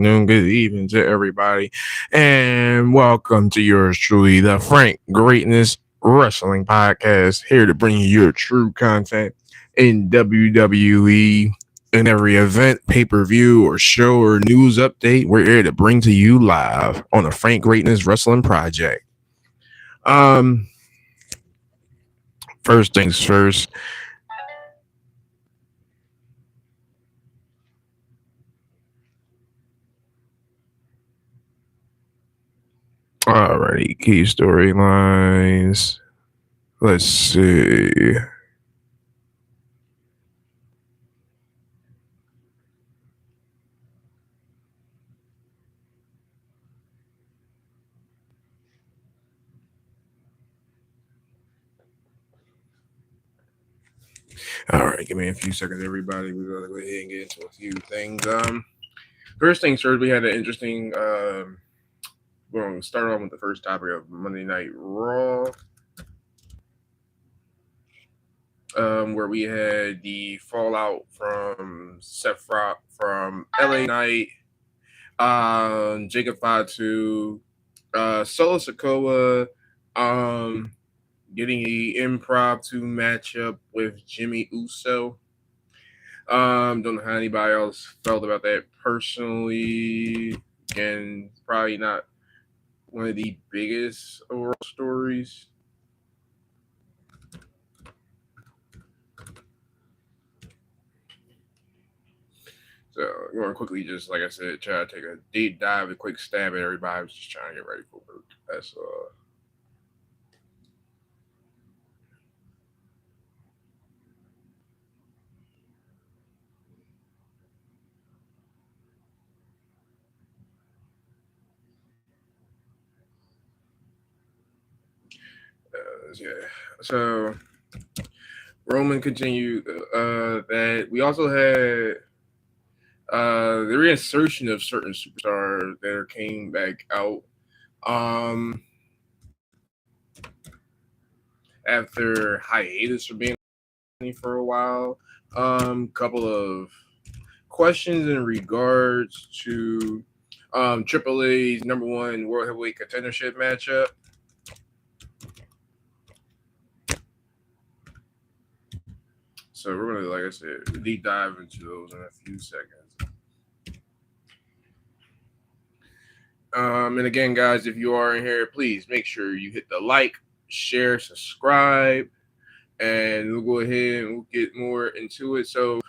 afternoon, good evening to everybody, and welcome to yours truly, the Frank Greatness Wrestling Podcast, here to bring you your true content in WWE. In every event, pay per view, or show or news update, we're here to bring to you live on the Frank Greatness Wrestling Project. Um, First things first. Alrighty, key storylines. Let's see. All right, give me a few seconds, everybody. We're gonna go ahead and get into a few things. First things first, we had an interesting. We're gonna start off with the first topic of Monday Night Raw, where we had the fallout from Seth Rock from LA Knight, Jacob Fatu, Solo Sokoa, getting a impromptu matchup with Jimmy Uso. Don't know how anybody else felt about that personally. Again, probably not one of the biggest overall stories. So I'm going to quickly, just like I said, try to take a deep dive, a quick stab at everybody. I was just trying to get ready for work. That's yeah. So Roman continued that. We also had the reinsertion of certain superstars that came back out after hiatus for being for a while. Couple of questions in regards to Triple A's number one World Heavyweight Contendership matchup. So we're gonna, like I said, deep dive into those in a few seconds. And again, guys, if you are in here, please make sure you hit the like, share, subscribe, and we'll go ahead and we'll get more into it. So,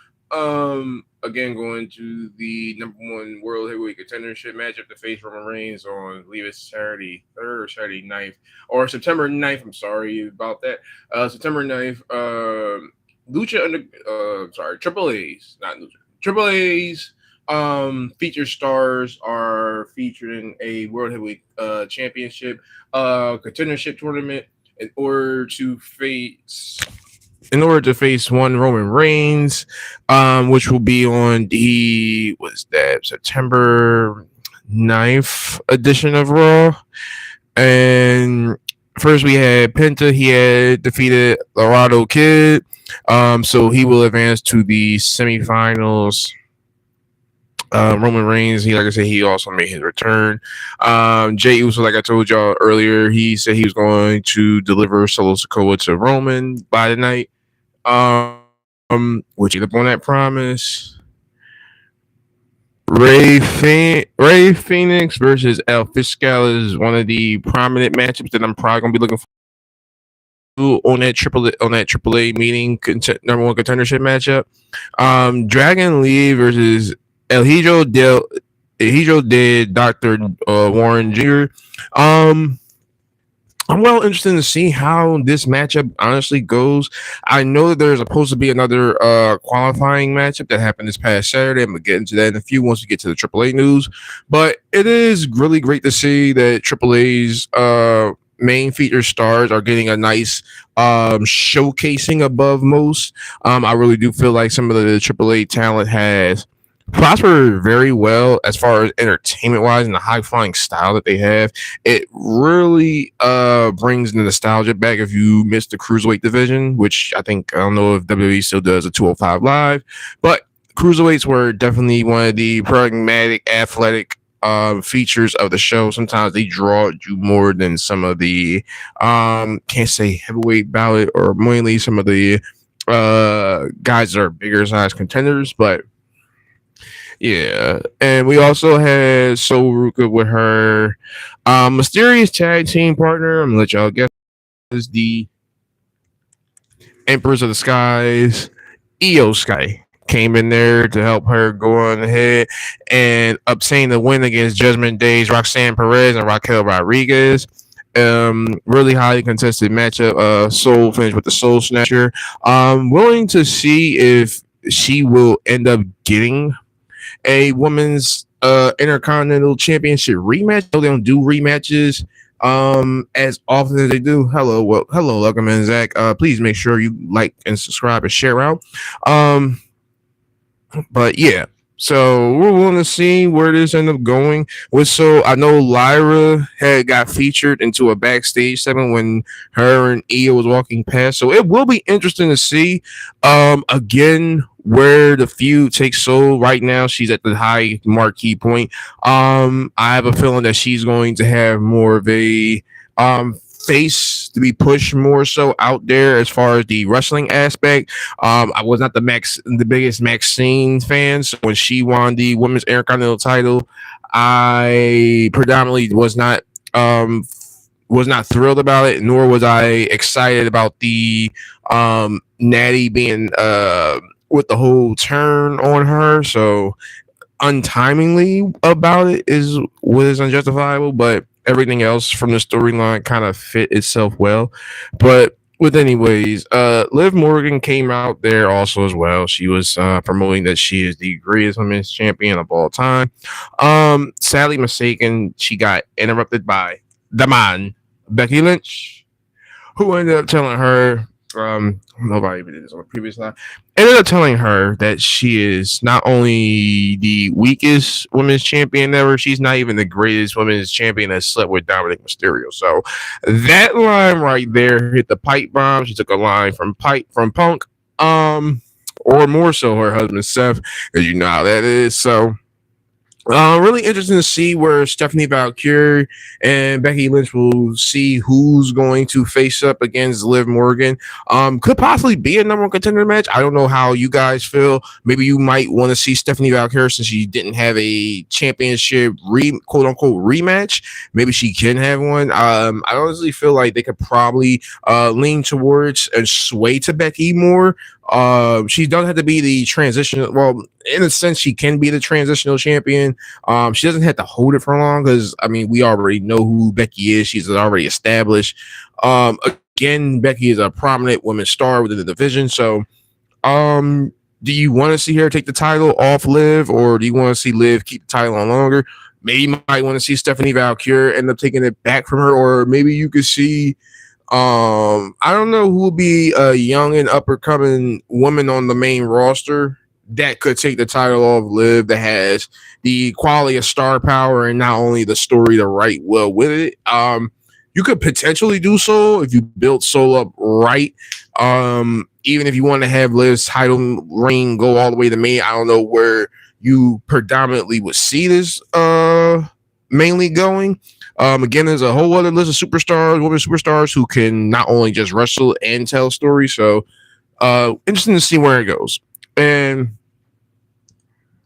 again, going to the number one World Heavyweight Contendership matchup to face Roman Reigns on, I believe it's Saturday 3rd or Saturday 9th, or September 9th. I'm sorry about that. September 9th. Triple A's, not Lucha. Triple A's featured stars are featured in a World Heavyweight Championship contendership tournament in order to face one Roman Reigns, which will be on the September 9th edition of Raw. And first we had Penta. He had defeated Laredo Kid. So he will advance to the semifinals. Roman Reigns, like I said, he also made his return. Jey Uso, like I told y'all earlier, he said he was going to deliver Solo Sikoa to Roman by the night. Which he up on that promise. Ray Phoenix versus El Fiscal is one of the prominent matchups that I'm probably gonna be looking for on that AAA meeting number one contendership matchup. Dragon Lee versus El Hijo de Dr. Warren Jr. I'm well interested to see how this matchup honestly goes. I know that there's supposed to be another qualifying matchup that happened this past Saturday. I'm gonna get into that in a few once we get to the AAA news. But it is really great to see that AAA's main feature stars are getting a nice showcasing above most. I really do feel like some of the AAA talent has prospered very well as far as entertainment wise and the high flying style that they have. It really brings the nostalgia back if you missed the cruiserweight division, which I don't know if WWE still does a 205 live, but cruiserweights were definitely one of the pragmatic, athletic features of the show. Sometimes they draw you more than some of the can't say heavyweight ballot or mainly some of the guys that are bigger size contenders, but yeah. And we also had Soul Ruka with her mysterious tag team partner. I'm gonna let y'all guess is the Empress of the Skies, Io Sky came in there to help her go on ahead and obtain the win against Judgment Day's Roxanne Perez and Raquel Rodriguez. Really highly contested matchup. Soul finished with the Soul Snatcher. Willing to see if she will end up getting a women's intercontinental championship rematch. They don't do rematches as often as they do. Hello, welcome in, Zach. Please make sure you like and subscribe and share out. Um, but yeah, so we're willing to see where this end up going. With so I know Lyra had got featured into a backstage segment when her and Io was walking past. So it will be interesting to see again where the feud takes Soul right now. She's at the high marquee point. I have a feeling that she's going to have more of a face to be pushed more so out there as far as the wrestling aspect. I was not the biggest Maxine fan, so when she won the women's intercontinental title, I predominantly was not thrilled about it, nor was I excited about the Natty being with the whole turn on her. So untimingly about it was unjustifiable, but everything else from the storyline kind of fit itself well. But with anyways, Liv Morgan came out there also as well. She was promoting that she is the greatest women's champion of all time. Sadly mistaken, she got interrupted by the man Becky Lynch, who ended up telling her nobody even did this on the previous line. Ended up telling her that she is not only the weakest women's champion ever, she's not even the greatest women's champion that slept with Dominic Mysterio. So that line right there hit the pipe bomb. She took a line from Punk, or more so her husband Seth, because you know how that is. So really interesting to see where Stephanie Valkyrie and Becky Lynch will see who's going to face up against Liv Morgan. Could possibly be a number one contender match. I don't know how you guys feel. Maybe you might want to see Stephanie Valkyrie since she didn't have a championship quote unquote rematch. Maybe she can have one. I honestly feel like they could probably lean towards and sway to Becky more. She doesn't have to be the transitional. Well, in a sense, she can be the transitional champion. She doesn't have to hold it for long because I mean we already know who Becky is. She's already established. Again, Becky is a prominent women's star within the division. So, do you want to see her take the title off Liv, or do you want to see Liv keep the title on longer? Maybe you might want to see Stephanie Valkyrie end up taking it back from her, or maybe you could see. I don't know who will be a young and up and coming woman on the main roster that could take the title off Liv, that has the quality of star power and not only the story to write well with it. You could potentially do so if you build Soul up right. Even if you want to have Liv's title reign go all the way to May, I don't know where you predominantly would see this mainly going. Again, there's a whole other list of superstars, women superstars who can not only just wrestle and tell stories. So, interesting to see where it goes. And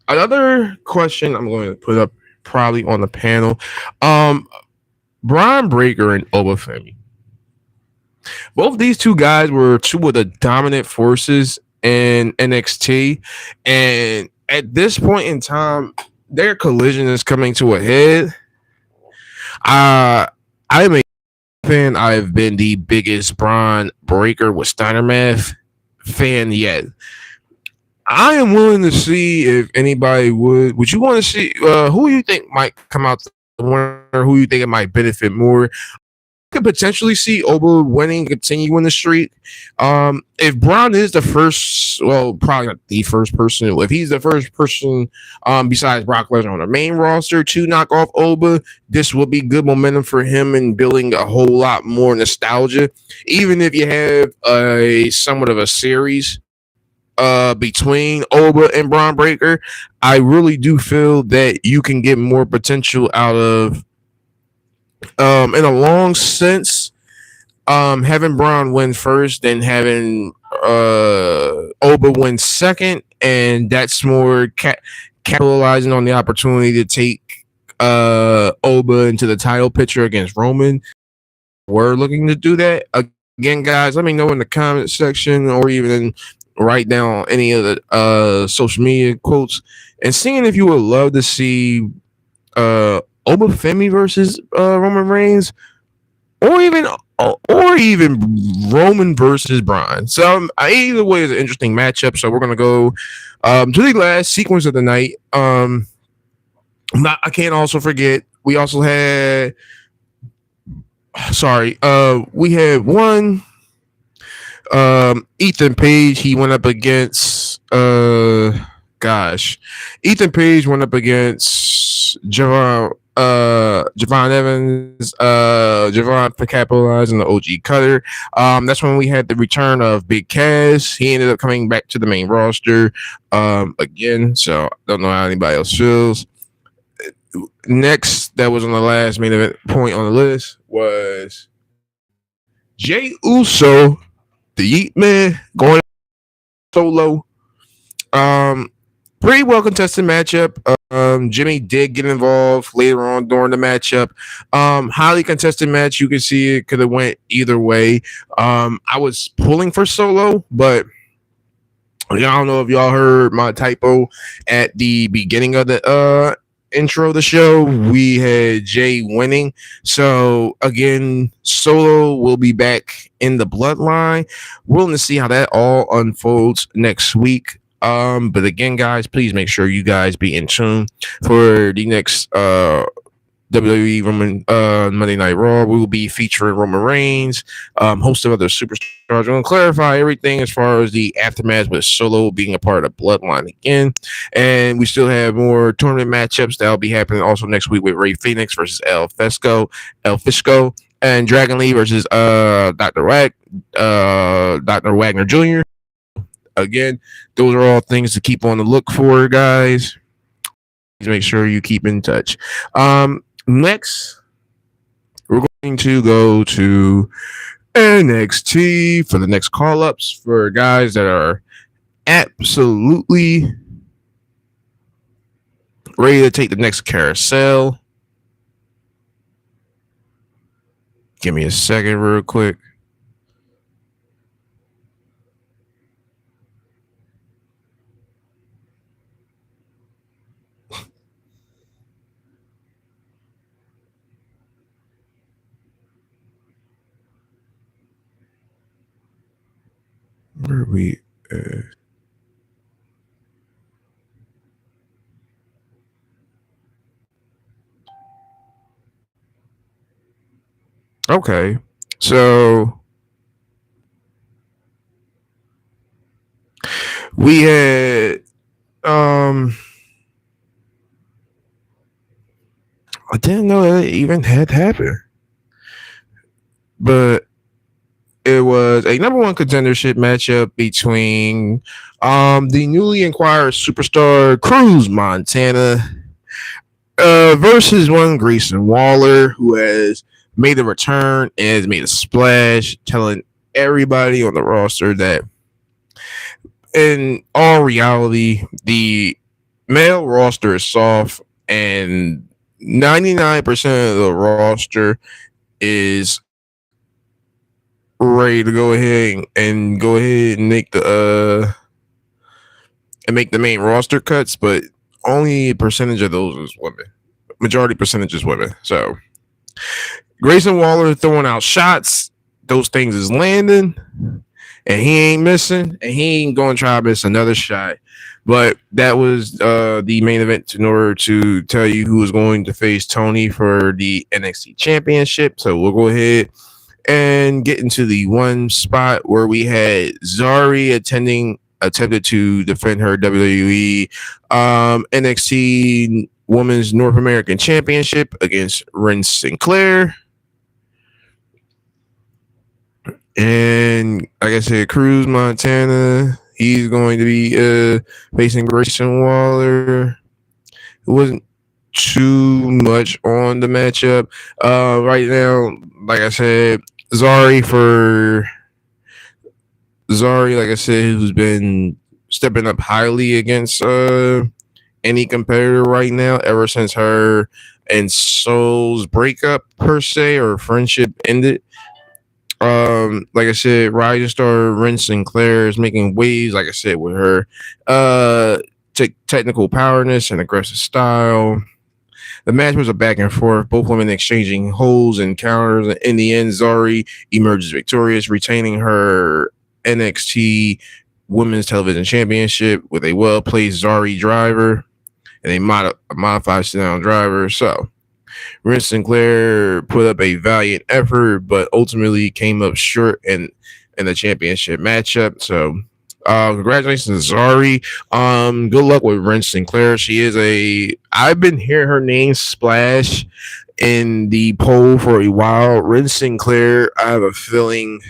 another question I'm going to put up probably on the panel. Brian Breaker and Obafemi. Both these two guys were two of the dominant forces in NXT. And at this point in time, their collision is coming to a head. I'm a fan. I've been the biggest Braun Breaker with Steiner Math fan yet. I am willing to see if anybody would you want to see who you think might come out the winner, who you think it might benefit more. Could potentially see Oba winning, continuing the streak. If Braun is the first, well, probably not the first person. If he's the first person, besides Brock Lesnar on the main roster to knock off Oba, this will be good momentum for him in building a whole lot more nostalgia. Even if you have a somewhat of a series between Oba and Braun Breaker, I really do feel that you can get more potential out of in a long sense having Braun win first than having Oba win second, and that's more capitalizing on the opportunity to take Oba into the title picture against Roman. We're looking to do that again, guys. Let me know in the comment section or even write down any of the social media quotes and seeing if you would love to see Oba Femi versus Roman Reigns, or even Roman versus Braun. So either way is an interesting matchup. So we're gonna go to the last sequence of the night. I can't also forget we also had. Sorry, we had one. Ethan Page. He went up against. Ethan Page went up against Javon Evans, Javon for capitalizing the OG Cutter. That's when we had the return of Big Cass. He ended up coming back to the main roster again. So don't know how anybody else feels. Next, that was on the last main event point on the list was Jey Uso, the Yeet Man, going solo. Pretty well contested matchup. Jimmy did get involved later on during the matchup. Highly contested match. You can see it could have went either way. I was pulling for Solo, but I don't know if y'all heard my typo at the beginning of the intro of the show. We had Jay winning. So again, Solo will be back in the bloodline. We're going to see how that all unfolds next week. But again, guys, please make sure you guys be in tune for the next WWE Roman Monday Night Raw. We will be featuring Roman Reigns, host of other superstars. We're going to clarify everything as far as the aftermath with Solo being a part of Bloodline again. And we still have more tournament matchups that will be happening also next week with Rey Fenix versus El Fisco, and Dragon Lee versus Dr. Wagner Jr. Again, those are all things to keep on the look for, guys. Please make sure you keep in touch. Next, we're going to go to NXT for the next call-ups for guys that are absolutely ready to take the next carousel. Give me a second real quick. Where are we? Okay, so we had I didn't know that it even had happened, but it was a number one contendership matchup between the newly acquired superstar Cruz Montana versus one Grayson Waller, who has made a return and has made a splash, telling everybody on the roster that in all reality, the male roster is soft and 99% of the roster is ready to go ahead and make the main roster cuts, but only a percentage of those is women. Majority percentage is women. So Grayson Waller throwing out shots, those things is landing, and he ain't missing, and he ain't going to try to miss another shot. But that was the main event in order to tell you who was going to face Tony for the NXT Championship. So we'll go ahead and get into the one spot where we had Zari attempted to defend her WWE NXT Women's North American Championship against Ren Sinclair. And like I said, Cruz Montana, He's going to be facing Grayson Waller. It wasn't too much on the matchup. Right now, like I said, Zari for Zari, like I said, who's been stepping up highly against any competitor right now ever since her and Soul's breakup per se or friendship ended. Like I said, Rising Star Ren Sinclair is making waves, like I said, with her technical powerness and aggressive style. The match was a back and forth, both women exchanging holds and counters. In the end, Zari emerges victorious, retaining her NXT Women's Television Championship with a well-placed Zari driver and a modified sit-down driver. So, Ren Sinclair put up a valiant effort, but ultimately came up short in the championship matchup. So, congratulations, Zari. Good luck with Ren Sinclair. She is I've been hearing her name splash in the poll for a while. Ren Sinclair, I have a feeling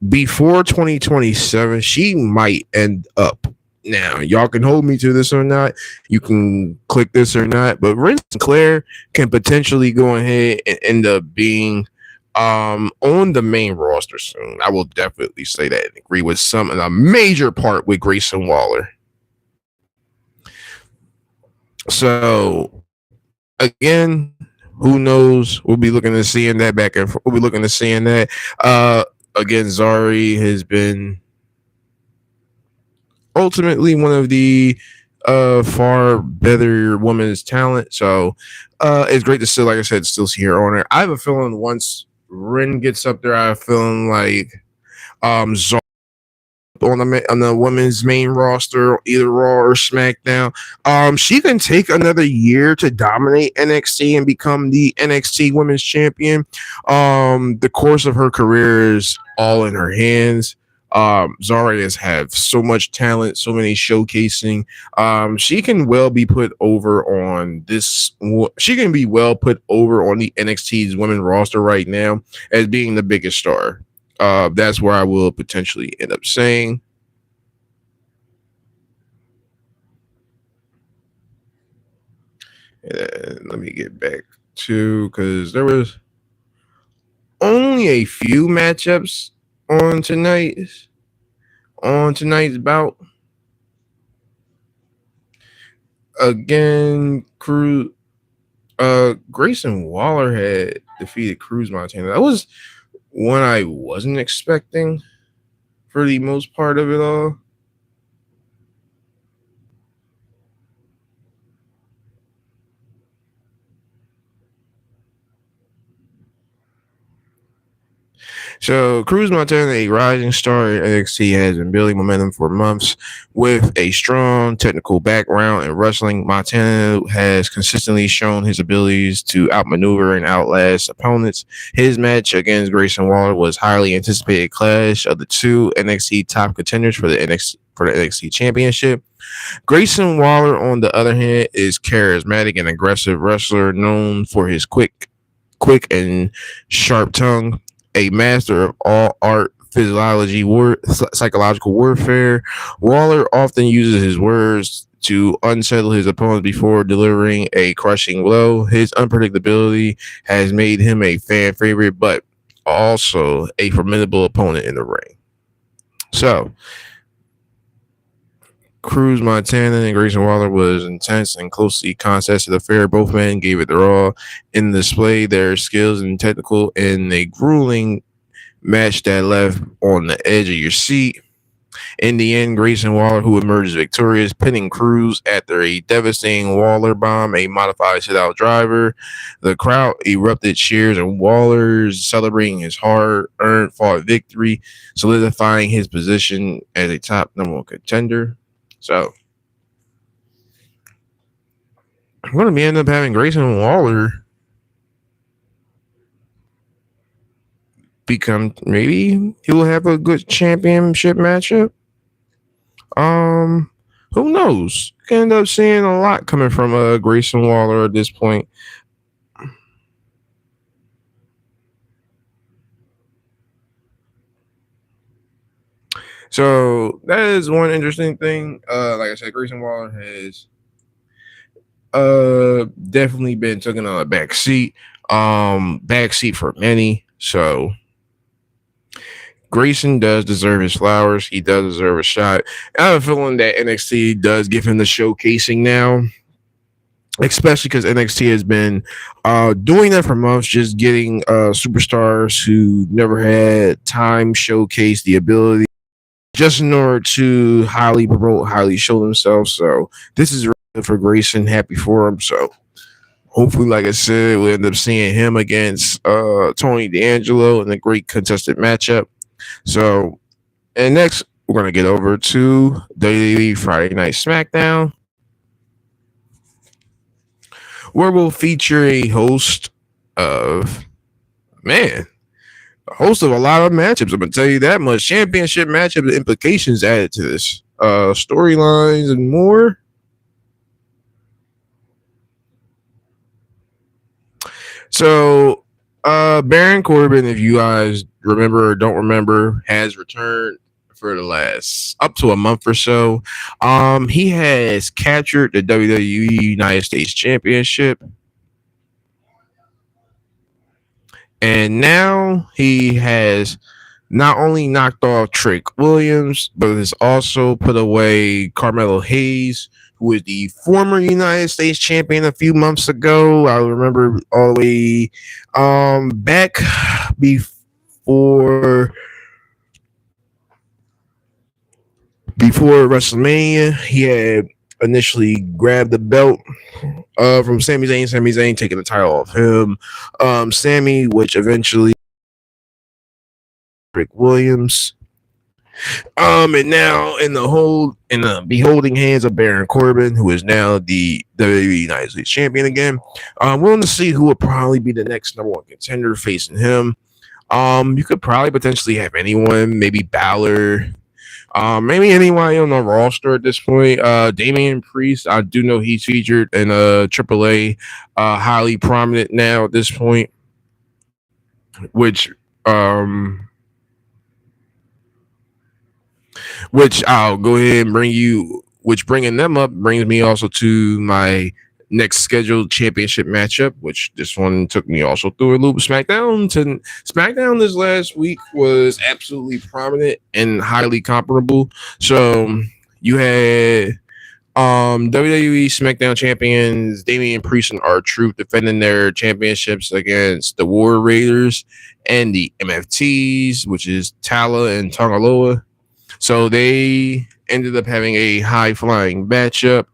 before 2027, she might end up. Now, y'all can hold me to this or not. You can click this or not, but Ren Sinclair can potentially go ahead and end up being on the main roster soon. I will definitely say that and agree with some a major part with Grayson Waller. So again, who knows? We'll be looking to seeing that back and we'll be looking to seeing that. Again, Zari has been ultimately one of the far better women's talent. So it's great to still, like I said, still see her on it. I have a feeling once Ren gets up there, I have a feeling like Zari on the women's main roster, either Raw or SmackDown. She can take another year to dominate NXT and become the NXT Women's Champion. The course of her career is all in her hands. Zara has have so much talent, so many showcasing. She can well be put over on this. She can be well put over on the NXT's women roster right now as being the biggest star. That's where I will potentially end up saying. Let me get back to because there was only a few matchups on tonight's bout. Again, Grayson Waller had defeated Cruz Montana. That was one I wasn't expecting for the most part of it all. So Cruz Montana, a rising star in NXT, has been building momentum for months with a strong technical background in wrestling. Montana has consistently shown his abilities to outmaneuver and outlast opponents. His match against Grayson Waller was highly anticipated clash of the two NXT top contenders for the NXT Championship. Grayson Waller, on the other hand, is charismatic and aggressive wrestler known for his quick and sharp tongue, a master of all art, psychological warfare. Waller often uses his words to unsettle his opponents before delivering a crushing blow. His unpredictability has made him a fan favorite, but also a formidable opponent in the ring. So, Cruz Montana and Grayson Waller was intense and closely contested affair. Both men gave it their all and displayed their skills and technical in a grueling match that left on the edge of your seat. In the end, Grayson Waller, who emerges victorious, pinning Cruz after a devastating Waller bomb, a modified sit-out driver. The crowd erupted cheers and Waller's celebrating his hard-earned fought victory, solidifying his position as a top number one contender. So I'm going to be end up having Grayson Waller become, maybe he will have a good championship matchup. Who knows? Can end up seeing a lot coming from Grayson Waller at this point. So that is one interesting thing. Like I said, Grayson Waller has definitely been taken on a back seat. Back seat for many. So Grayson does deserve his flowers. He does deserve a shot. I have a feeling that NXT does give him the showcasing now, especially because NXT has been doing that for months, just getting superstars who never had time showcase the ability just in order to highly promote, highly show themselves. So this is really good for Grayson. Happy for him. So hopefully, like I said, we'll end up seeing him against Tony D'Angelo in a great contested matchup. So, and next, we're going to get over to WWE Friday Night SmackDown, where we'll feature a host of, man, a host of a lot of matchups. I'm going to tell you that much. Championship matchup implications added to this, storylines and more. So, Baron Corbin, if you guys remember or don't remember, has returned for the last up to a month or so. He has captured the WWE United States Championship, and now he has not only knocked off Trick Williams, but has also put away Carmelo Hayes, who is the former United States champion a few months ago. I remember all the way back before WrestleMania. He had initially grabbed the belt from Sami Zayn. Sami Zayn taking the title off him. Sami, which eventually Rick Williams. And now in the beholding hands of Baron Corbin, who is now the WWE United States champion again. Willing to see who would probably be the next number one contender facing him. You could probably potentially have anyone, maybe Balor, maybe anybody on the roster at this point. Damian Priest, I do know he's featured in AAA, highly prominent now at this point, which um which I'll go ahead and bring you. Which bringing them up brings me also to my next scheduled championship matchup, which this one took me also through a loop. SmackDown this last week was absolutely prominent and highly comparable. So you had WWE SmackDown champions Damian Priest and R-Truth defending their championships against the War Raiders and the MFTs, which is Tala and Tongaloa. So they ended up having a high flying matchup.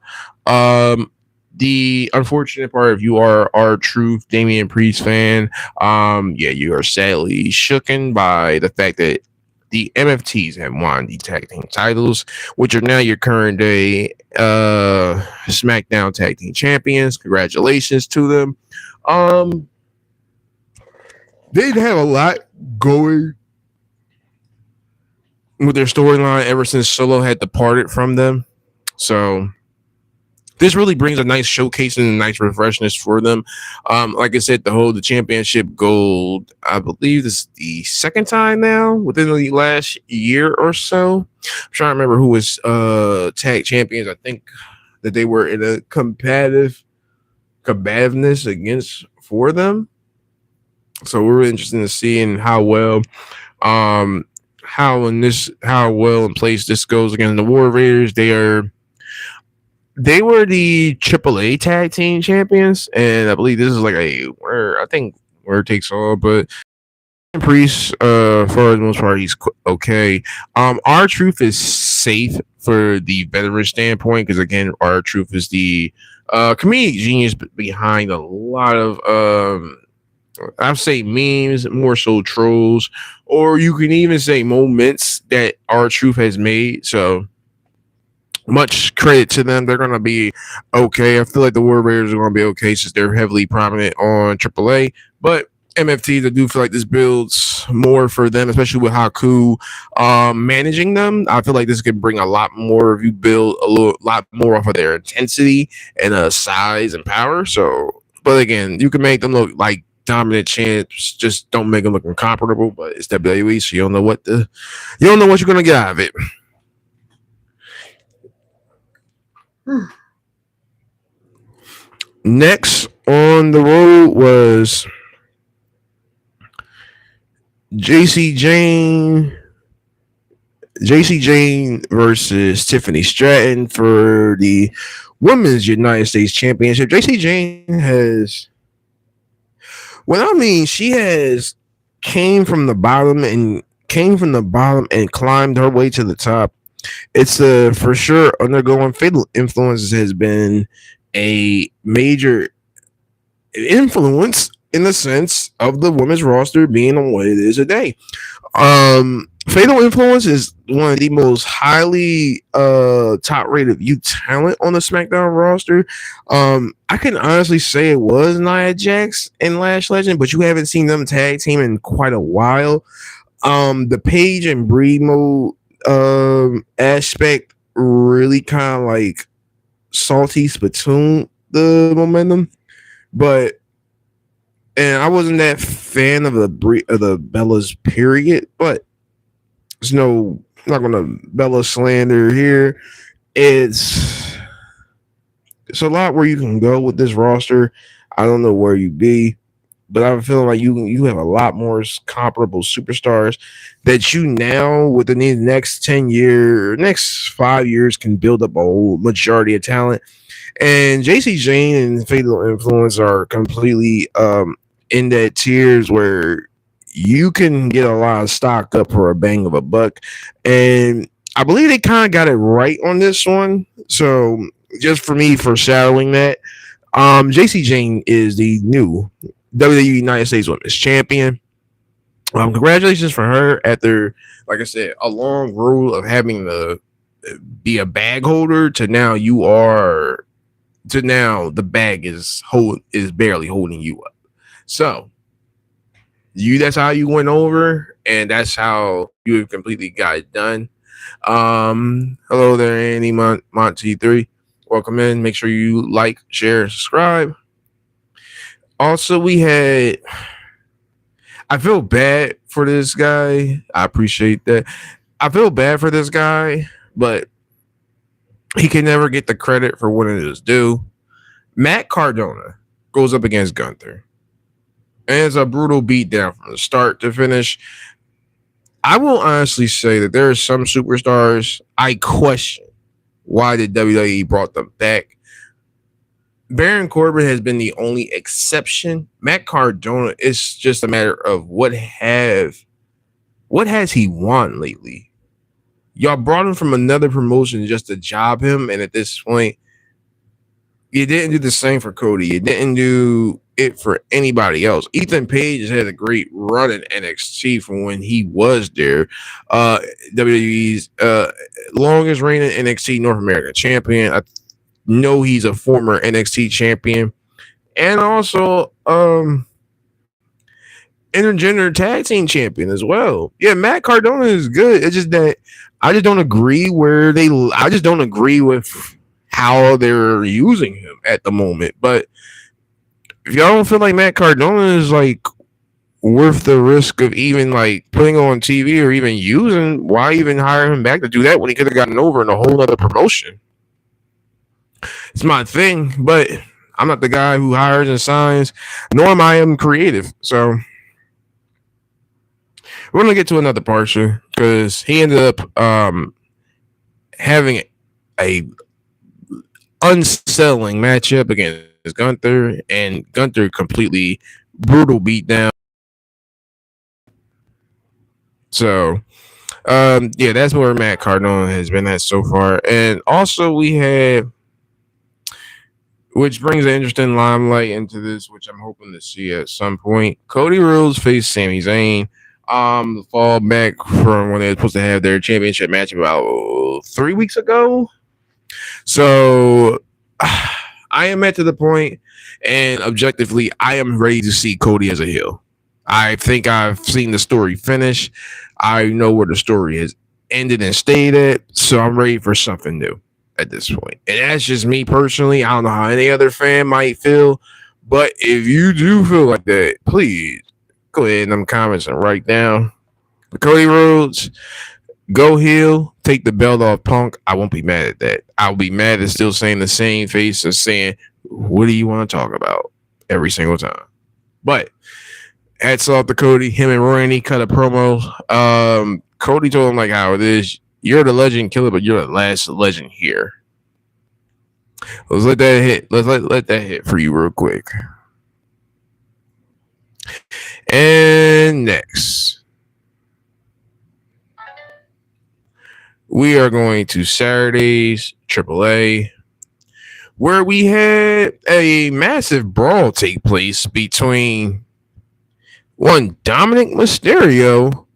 The unfortunate part, if you are R-Truth Damian Priest fan, yeah, you are sadly shooken by the fact that the MFTs have won the tag team titles, which are now your current day SmackDown tag team champions. Congratulations to them. They'd have a lot going with their storyline ever since Solo had departed from them. So this really brings a nice showcase and a nice refreshness for them. Like I said, to hold the championship gold, I believe this is the second time now within the last year or so. I'm trying to remember who was tag champions. I think that they were in a combativeness against for them. So we're really interested in seeing how well how well in place this goes against the War Raiders. They were the AAA tag team champions, and I believe this is like where it takes all, but Priest, for the most part, he's okay. R-Truth is safe for the veteran standpoint because again, R-Truth is the comedic genius behind a lot of I'd say memes, more so trolls, or you can even say moments that R-Truth has made. So much credit to them. They're going to be okay. I feel like the War Raiders are going to be okay since they're heavily prominent on AAA. But MFTs, I do feel like this builds more for them, especially with Haku managing them. I feel like this could bring a lot more of you build lot more off of their intensity and size and power. So, but again, you can make them look like dominant champs just don't make them look incomparable. But it's WWE, so you don't know what you're gonna get out of it. Next on the road was JC Jane. JC Jane versus Tiffany Stratton for the Women's United States Championship. JC Jane has, well, I mean, she has came from the bottom and climbed her way to the top. It's for sure undergoing fatal influences has been a major influence in the sense of the women's roster being on what it is today. Fatal Influence is one of the most highly top rated view talent on the SmackDown roster. I can honestly say it was Nia Jax and Lash Legend, but you haven't seen them tag team in quite a while. The Paige and Brie mode aspect really kind of like salty spittoon the momentum, but and I wasn't that fan of the Bellas period, but there's no, I'm not gonna Bella slander here. It's it's a lot where you can go with this roster. I don't know where you be, but I'm feeling like you have a lot more comparable superstars that you now within the next 5 years can build up a whole majority of talent. And JC Jane and Fatal Influence are completely in that tiers where you can get a lot of stock up for a bang of a buck. And I believe they kind of got it right on this one. So just for me foreshadowing that, JC Jane is the new WWE United States Women's Champion. Congratulations for her after, like I said, a long road of having to be a bag holder to now the bag is barely holding you up. So that's how you went over, and that's how you have completely got it done. Hello there, Andy Monty 3. Welcome in. Make sure you like, share, subscribe. Also, I feel bad for this guy. I appreciate that. I feel bad for this guy, but he can never get the credit for what it is due. Matt Cardona goes up against Gunther. And it's a brutal beatdown from the start to finish. I will honestly say that there are some superstars I question why the WWE brought them back. Baron Corbin has been the only exception. Matt Cardona, it's just a matter of what has he won lately? Y'all brought him from another promotion just to job him, and at this point, you didn't do the same for Cody. You didn't do it for anybody else. Ethan Page has had a great run in NXT from when he was there. WWE's longest reigning NXT North American champion. I know he's a former NXT champion. And also intergender tag team champion as well. Yeah, Matt Cardona is good. It's just that I just don't agree with how they're using him at the moment. But if y'all don't feel like Matt Cardona is like worth the risk of even like putting on TV or even using, why even hire him back to do that when he could have gotten over in a whole other promotion? It's my thing, but I'm not the guy who hires and signs, nor am I creative. So we're gonna get to another parture because he ended up having a unsettling matchup against Gunther, and Gunther completely brutal beatdown. So yeah, that's where Matt Cardona has been at so far. And also we have, which brings an interesting limelight into this, which I'm hoping to see at some point. Cody Rhodes faced Sami Zayn. The fall back from when they were supposed to have their championship match about 3 weeks ago. So I am at to the point, and objectively, I am ready to see Cody as a heel. I think I've seen the story finish. I know where the story has ended and stayed at, so I'm ready for something new at this point. And that's just me personally. I don't know how any other fan might feel, But if you do feel like that, please go ahead in them comments and write down Cody Rhodes, go heel, take the belt off Punk. I won't be mad at that. I'll be mad at still saying the same face of saying, what do you want to talk about every single time? But hats off to Cody. Him and Randy cut a promo. Cody told him like how it is. You're the legend killer, but you're the last legend here. Let's let that hit. Let that hit for you real quick. And next, we are going to Saturday's AAA, where we had a massive brawl take place between one Dominic Mysterio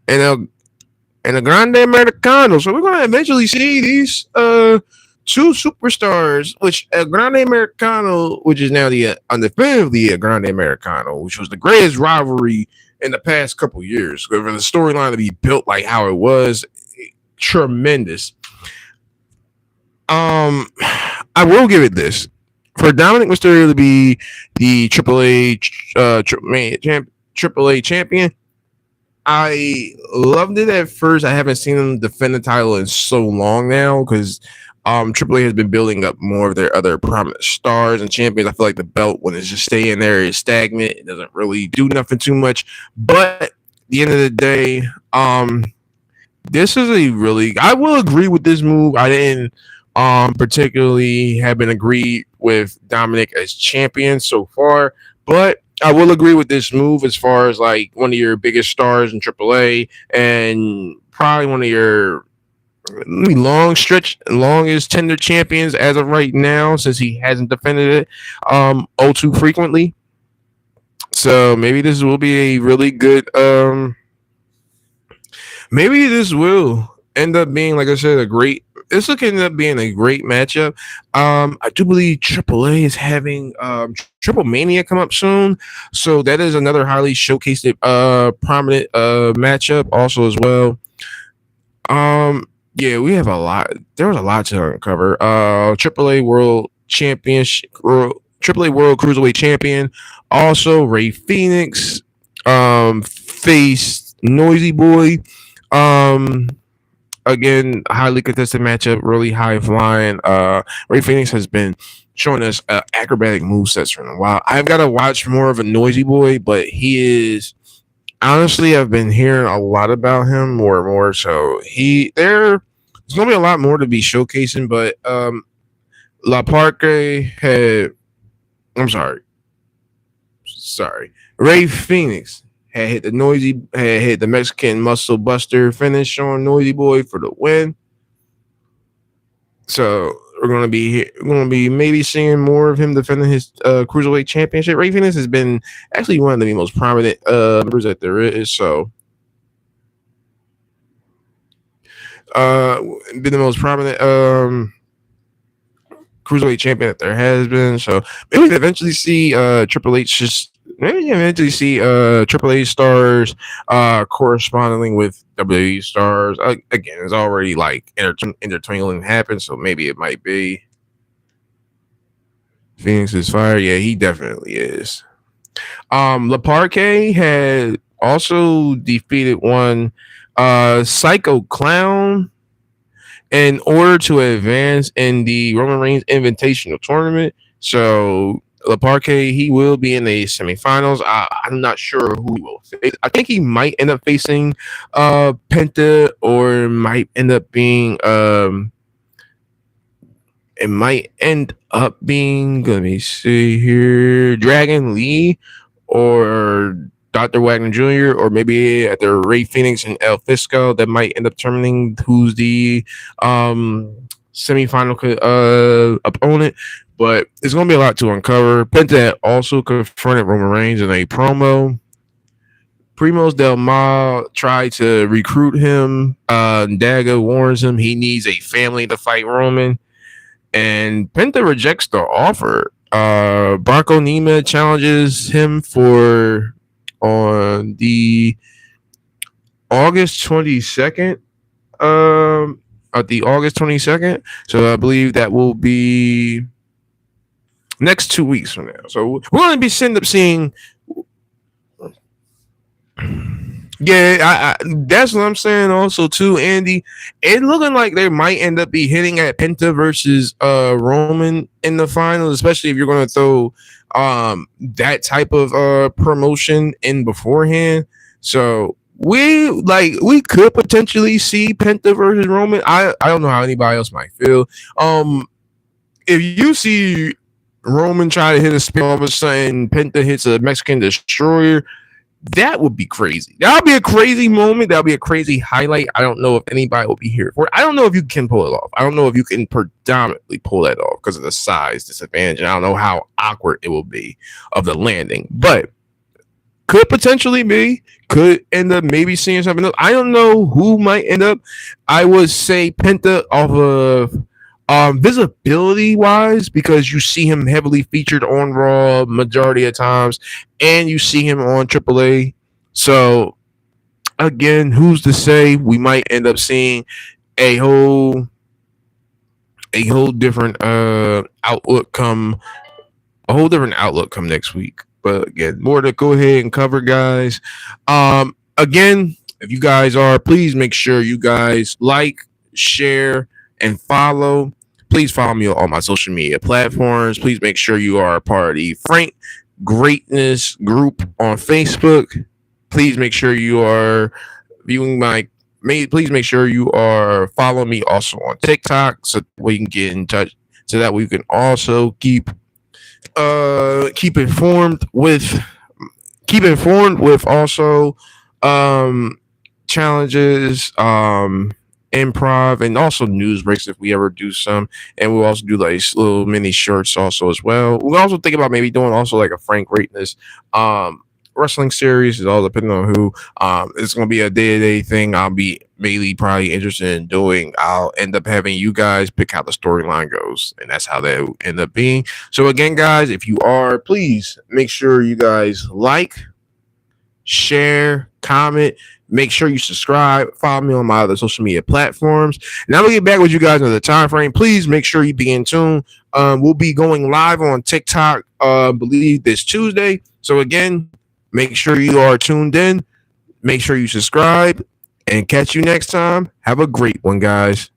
and a Grande Americano. So we're going to eventually see these two superstars, which Grande Americano, which is now the undefinitively Grande Americano, which was the greatest rivalry in the past couple years. For the storyline to be built like how it was, tremendous. I will give it this. For Dominic Mysterio to be the AAA champion, I loved it at first. I haven't seen them defend the title in so long now because AAA has been building up more of their other prominent stars and champions. I feel like the belt, when it's just staying there, is stagnant. It doesn't really do nothing too much. But at the end of the day, this is a really, I will agree with this move. I didn't particularly have been agreed with Dominic as champion so far, but I will agree with this move as far as like one of your biggest stars in AAA and probably one of your longest tender champions as of right now, since he hasn't defended it all too frequently. So maybe this will be a really good maybe this will end up being, like I said, a great. This will end up being a great matchup. I do believe AAA is having Triple Mania come up soon, so that is another highly showcased, prominent matchup also as well. Yeah, we have a lot. There was a lot to uncover. AAA World Championship, AAA World Cruiserweight Champion, also Ray Phoenix, faced Noisy Boy. Again, highly contested matchup, really high flying. Ray Phoenix has been showing us acrobatic movesets for a while. I've got to watch more of a Noisy Boy, but he is honestly, I've been hearing a lot about him more and more. So there's gonna be a lot more to be showcasing. But La Parque had, I'm sorry, Ray Phoenix had hit the Mexican Muscle Buster finish on Noisy Boy for the win. So we're gonna be maybe seeing more of him defending his cruiserweight championship. Ray Phoenix has been actually one of the most prominent members that there is. So been the most prominent cruiserweight champion that there has been. So maybe we can eventually see Triple H just. Maybe you eventually see AAA stars corresponding with WWE stars. Again, it's already like intertwinging happened, so maybe it might be. Phoenix is fire. Yeah, he definitely is. La Parque had also defeated one Psycho Clown in order to advance in the Roman Reigns Invitational Tournament. So La Parque, he will be in the semifinals. I'm not sure who he will face. I think he might end up facing Penta, or might end up being it might end up being, let me see here, Dragon Lee or Dr. Wagner Jr., or maybe at the Ray Phoenix and El Fisco. That might end up determining who's the semifinal opponent. But it's going to be a lot to uncover. Penta also confronted Roman Reigns in a promo. Primos Del Mal tried to recruit him. Daga warns him he needs a family to fight Roman. And Penta rejects the offer. Bronco Nima challenges him on the August 22nd. At the August 22nd. So I believe that will be next 2 weeks from now. So we're going to be end up seeing. Yeah, that's what I'm saying. Also, too, Andy, it looking like they might end up be hitting at Penta versus Roman in the finals, especially if you're going to throw that type of promotion in beforehand. So we could potentially see Penta versus Roman. I don't know how anybody else might feel. If you see Roman try to hit a spear, all of a sudden Penta hits a Mexican destroyer, that would be crazy. That would be a crazy moment. That would be a crazy highlight. I don't know if anybody will be here for it. I don't know if you can pull it off. I don't know if you can predominantly pull that off because of the size disadvantage. And I don't know how awkward it will be of the landing, but could potentially be. Could end up maybe seeing something else. I don't know who might end up. I would say Penta off of visibility wise, because you see him heavily featured on Raw majority of times, and you see him on AAA. So again, who's to say we might end up seeing a whole different outlook come next week. But again, more to go ahead and cover, guys. Again, if you guys are, please make sure you guys like, share, and follow. Please follow me on all my social media platforms. Please make sure you are a part of the Frank Greatness group on Facebook. Please make sure you are viewing my. Please make sure you are following me also on TikTok so we can get in touch. So that we can also keep informed with also um challenges, improv, and also news breaks if we ever do some. And we'll also do like little mini shorts also as well. We'll also think about maybe doing also like a Frank Greatness wrestling series. Is all depending on who. It's gonna be a day-to-day thing. I'll be mainly probably interested in doing. I'll end up having you guys pick how the storyline goes, and that's how they end up being. So again, guys, if you are, please make sure you guys like, share, comment. Make sure you subscribe. Follow me on my other social media platforms. Now we'll get back with you guys another time frame. Please make sure you be in tune. We'll be going live on TikTok, believe this Tuesday. So again, make sure you are tuned in. Make sure you subscribe and catch you next time. Have a great one, guys.